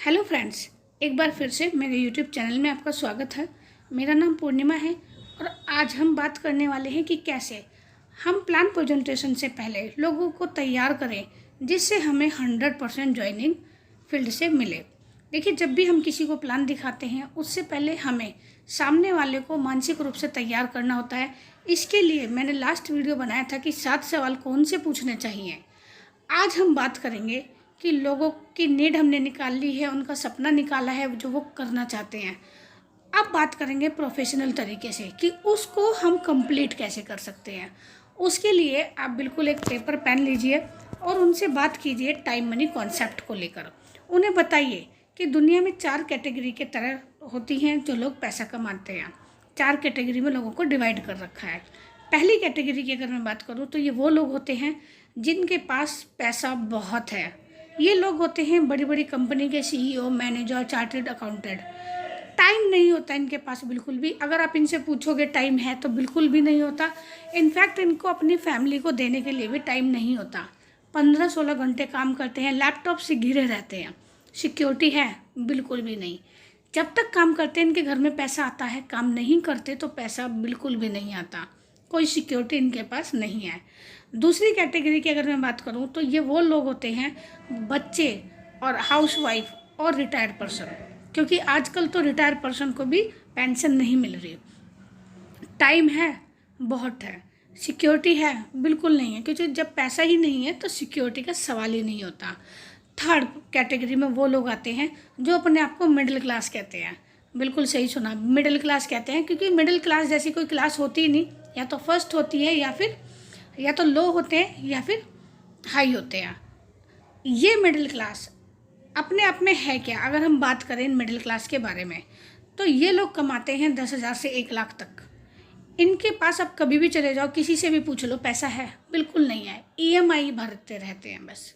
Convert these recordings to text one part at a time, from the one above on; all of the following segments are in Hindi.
हेलो फ्रेंड्स, एक बार फिर से मेरे यूट्यूब चैनल में आपका स्वागत है। मेरा नाम पूर्णिमा है और आज हम बात करने वाले हैं कि कैसे हम प्लान प्रेजेंटेशन से पहले लोगों को तैयार करें जिससे हमें 100% ज्वाइनिंग फील्ड से मिले। देखिए, जब भी हम किसी को प्लान दिखाते हैं उससे पहले हमें सामने वाले को मानसिक रूप से तैयार करना होता है। इसके लिए मैंने लास्ट वीडियो बनाया था कि 7 सवाल कौन से पूछने चाहिए। आज हम बात करेंगे कि लोगों की नीड हमने निकाल ली है, उनका सपना निकाला है जो वो करना चाहते हैं। अब बात करेंगे प्रोफेशनल तरीके से कि उसको हम कंप्लीट कैसे कर सकते हैं। उसके लिए आप बिल्कुल एक पेपर पेन लीजिए और उनसे बात कीजिए टाइम मनी कॉन्सेप्ट को लेकर। उन्हें बताइए कि दुनिया में 4 कैटेगरी के तरह होती हैं जो लोग पैसा कमाते हैं। 4 कैटेगरी में लोगों को डिवाइड कर रखा है। पहली कैटेगरी की अगर मैं बात करूँ तो ये वो लोग होते हैं जिनके पास पैसा बहुत है। ये लोग होते हैं बड़ी बड़ी कंपनी के CEO, manager, chartered accountant. Time नहीं होता इनके पास बिल्कुल भी। अगर आप इनसे पूछोगे टाइम है तो बिल्कुल भी नहीं होता। इनफैक्ट इनको अपनी फैमिली को देने के लिए भी टाइम नहीं होता। 15-16 घंटे काम करते हैं, लैपटॉप से घिरे रहते हैं। सिक्योरिटी है? बिल्कुल भी नहीं। जब तक काम करते हैं इनके घर में पैसा आता है, काम नहीं करते तो पैसा बिल्कुल भी नहीं आता। कोई सिक्योरिटी इनके पास नहीं है। दूसरी कैटेगरी की अगर मैं बात करूं तो ये वो लोग होते हैं बच्चे और हाउसवाइफ और रिटायर्ड पर्सन, क्योंकि आजकल तो रिटायर्ड पर्सन को भी पेंशन नहीं मिल रही। टाइम है? बहुत है। सिक्योरिटी है? बिल्कुल नहीं है, क्योंकि जब पैसा ही नहीं है तो सिक्योरिटी का सवाल ही नहीं होता। थर्ड कैटेगरी में वो लोग आते हैं जो अपने आप को मिडिल क्लास कहते हैं। बिल्कुल सही सुना, मिडिल क्लास कहते हैं, क्योंकि मिडिल क्लास जैसी कोई क्लास होती ही नहीं। या तो फर्स्ट होती है या तो लो होते हैं या फिर हाई होते हैं। ये मिडिल क्लास अपने आप में है क्या? अगर हम बात करें मिडिल क्लास के बारे में तो ये लोग कमाते हैं 10,000 से 1 लाख तक। इनके पास आप कभी भी चले जाओ, किसी से भी पूछ लो, पैसा है? बिल्कुल नहीं है। ईएमआई भरते रहते हैं बस।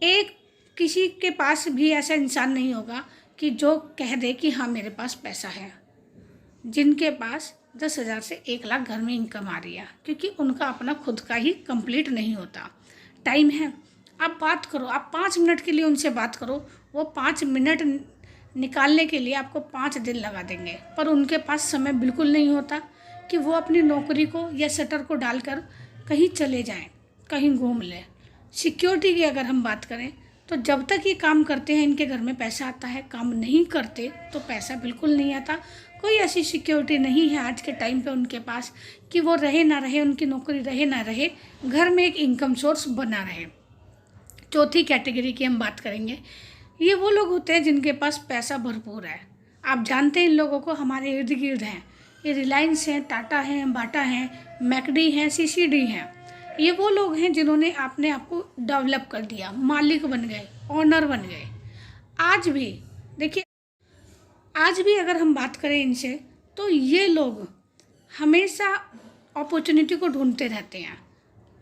एक किसी के पास भी ऐसा इंसान नहीं होगा कि जो कह दे कि हाँ मेरे पास पैसा है। जिनके पास 10,000 से 1 लाख घर में इनकम आ रही है, क्योंकि उनका अपना खुद का ही कंप्लीट नहीं होता। टाइम है? आप बात करो, आप 5 मिनट के लिए उनसे बात करो, वो 5 मिनट निकालने के लिए आपको 5 दिन लगा देंगे। पर उनके पास समय बिल्कुल नहीं होता कि वो अपनी नौकरी को या शटर को डालकर कहीं चले जाएं, कहीं घूम लें। सिक्योरिटी की अगर हम बात करें तो जब तक ये काम करते हैं इनके घर में पैसा आता है, काम नहीं करते तो पैसा बिल्कुल नहीं आता। कोई ऐसी सिक्योरिटी नहीं है आज के टाइम पे उनके पास कि वो रहे ना रहे, उनकी नौकरी रहे ना रहे, घर में एक इनकम सोर्स बना रहे। चौथी कैटेगरी की हम बात करेंगे। ये वो लोग होते हैं जिनके पास पैसा भरपूर है। आप जानते हैं इन लोगों को, हमारे इर्द गिर्द हैं। ये रिलायंस हैं, टाटा हैं, बाटा हैं, मैकडी हैं, सीसीडी हैं। ये वो लोग हैं जिन्होंने अपने आप को डेवलप कर दिया, मालिक बन गए, ओनर बन गए। आज भी देखिए, आज भी अगर हम बात करें इनसे तो ये लोग हमेशा अपॉर्चुनिटी को ढूंढते रहते हैं।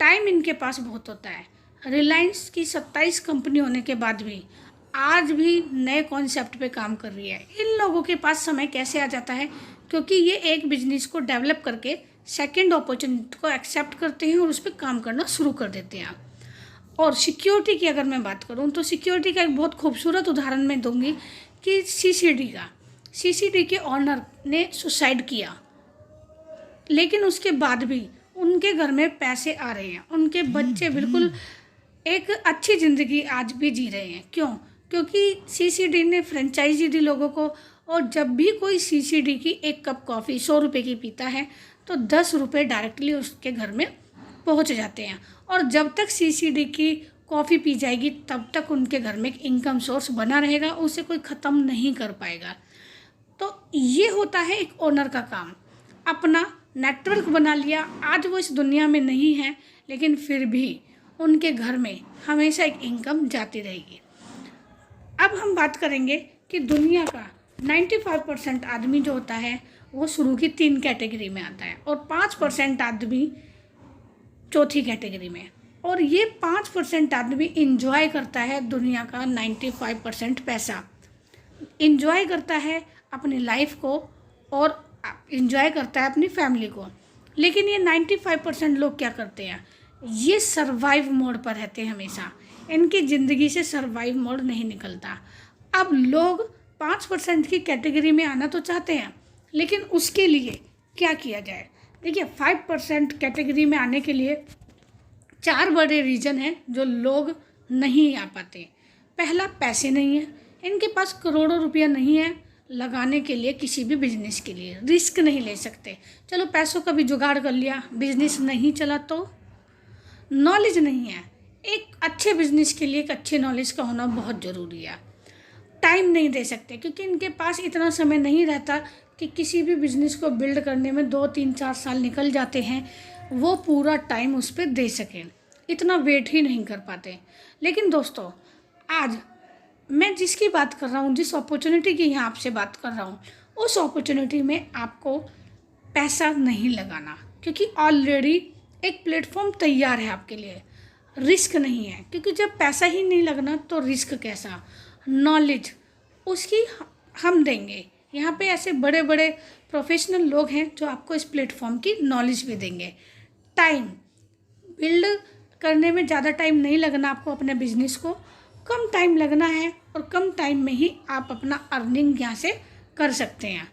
टाइम इनके पास बहुत होता है। रिलायंस की 27 कंपनी होने के बाद भी आज भी नए कॉन्सेप्ट पे काम कर रही है। इन लोगों के पास समय कैसे आ जाता है? क्योंकि ये एक बिजनेस को डेवलप करके सेकंड अपॉर्चुनिटी को एक्सेप्ट करते हैं और उस पर काम करना शुरू कर देते हैं। और सिक्योरिटी की अगर मैं बात करूं तो सिक्योरिटी का एक बहुत खूबसूरत उदाहरण मैं दूंगी कि सीसीडी के ऑनर ने सुसाइड किया, लेकिन उसके बाद भी उनके घर में पैसे आ रहे हैं। उनके बच्चे बिल्कुल एक अच्छी ज़िंदगी आज भी जी रहे हैं। क्यों? क्योंकि सीसीडी ने फ्रेंचाइजी दी लोगों को। और जब भी कोई सीसीडी की एक कप कॉफ़ी 100 रुपये की पीता है तो 10 रुपये डायरेक्टली उसके घर में पहुंच जाते हैं। और जब तक सीसीडी की कॉफ़ी पी जाएगी तब तक उनके घर में एक इनकम सोर्स बना रहेगा, उसे कोई ख़त्म नहीं कर पाएगा। तो ये होता है एक ओनर का काम। अपना नेटवर्क बना लिया। आज वो इस दुनिया में नहीं है, लेकिन फिर भी उनके घर में हमेशा एक इनकम जाती रहेगी। अब हम बात करेंगे कि दुनिया का 95% आदमी जो होता है वो शुरू की 3 कैटेगरी में आता है और 5% आदमी चौथी कैटेगरी में। और ये 5% आदमी इंजॉय करता है दुनिया का 95% पैसा, इंजॉय करता है अपनी लाइफ को और इंजॉय करता है अपनी फैमिली को। लेकिन ये 95% लोग क्या करते हैं? ये सर्वाइव मोड पर रहते हैं हमेशा। इनकी ज़िंदगी से सर्वाइव मोड नहीं निकलता। अब लोग 5% की कैटेगरी में आना तो चाहते हैं, लेकिन उसके लिए क्या किया जाए? देखिए, 5% कैटेगरी में आने के लिए 4 बड़े रीज़न हैं जो लोग नहीं आ पाते। पहला, पैसे नहीं है, इनके पास करोड़ों रुपया नहीं है लगाने के लिए, किसी भी बिजनेस के लिए रिस्क नहीं ले सकते। चलो पैसों का भी जुगाड़ कर लिया, बिजनेस नहीं चला तो नॉलेज नहीं है। एक अच्छे बिजनेस के लिए एक अच्छे नॉलेज का होना बहुत ज़रूरी है। टाइम नहीं दे सकते क्योंकि इनके पास इतना समय नहीं रहता कि किसी भी बिजनेस को बिल्ड करने में 2, 3, 4 साल निकल जाते हैं, वो पूरा टाइम उस पर दे सकें, इतना वेट ही नहीं कर पाते। लेकिन दोस्तों, आज मैं जिसकी बात कर रहा हूँ, जिस अपॉर्चुनिटी की यहाँ आपसे बात कर रहा हूँ, उस अपॉर्चुनिटी में आपको पैसा नहीं लगाना, क्योंकि ऑलरेडी एक प्लेटफॉर्म तैयार है आपके लिए। रिस्क नहीं है, क्योंकि जब पैसा ही नहीं लगना तो रिस्क कैसा? नॉलेज उसकी हम देंगे। यहाँ पे ऐसे बड़े बड़े प्रोफेशनल लोग हैं जो आपको इस प्लेटफॉर्म की नॉलेज भी देंगे। टाइम बिल्ड करने में ज़्यादा टाइम नहीं लगना आपको, अपने बिजनेस को कम टाइम लगना है और कम टाइम में ही आप अपना अर्निंग यहाँ से कर सकते हैं।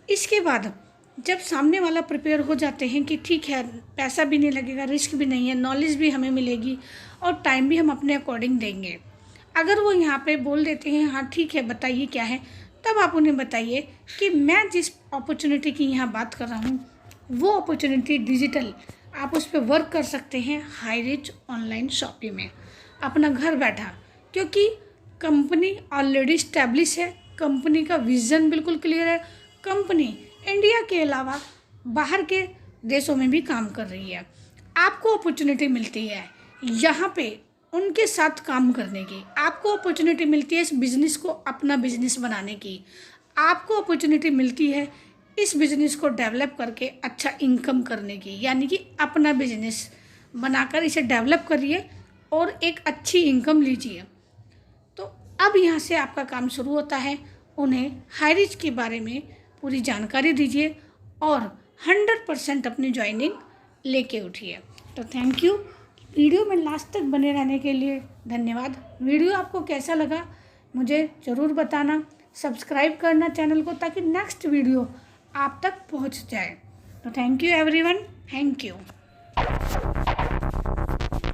इसके बाद जब सामने वाला प्रिपेयर हो जाते हैं कि ठीक है, पैसा भी नहीं लगेगा, रिस्क भी नहीं है, नॉलेज भी हमें मिलेगी और टाइम भी हम अपने अकॉर्डिंग देंगे, अगर वो यहाँ पे बोल देते हैं हाँ ठीक है बताइए क्या है, तब आप उन्हें बताइए कि मैं जिस अपॉर्चुनिटी की यहाँ बात कर रहा हूँ वो अपॉर्चुनिटी डिजिटल, आप उस पर वर्क कर सकते हैं हाईरिच ऑनलाइन शॉपिंग में अपना घर बैठा, क्योंकि कंपनी ऑलरेडी इस्टेब्लिश है, कंपनी का विज़न बिल्कुल क्लियर है, कंपनी इंडिया के अलावा बाहर के देशों में भी काम कर रही है। आपको अपॉर्चुनिटी मिलती है यहाँ पे उनके साथ काम करने की, आपको अपॉर्चुनिटी मिलती है इस बिज़नेस को अपना बिज़नेस बनाने की, आपको अपॉर्चुनिटी मिलती है इस बिज़नेस को डेवलप करके अच्छा इनकम करने की, यानी कि अपना बिज़नेस बनाकर इसे डेवलप करिए और एक अच्छी इनकम लीजिए। तो अब यहाँ से आपका काम शुरू होता है, उन्हें हाईरिच के बारे में पूरी जानकारी दीजिए और 100% अपनी ज्वाइनिंग लेके उठिए। तो थैंक यू, वीडियो में लास्ट तक बने रहने के लिए धन्यवाद। वीडियो आपको कैसा लगा मुझे ज़रूर बताना, सब्सक्राइब करना चैनल को ताकि नेक्स्ट वीडियो आप तक पहुंच जाए। तो thank you everyone, thank you.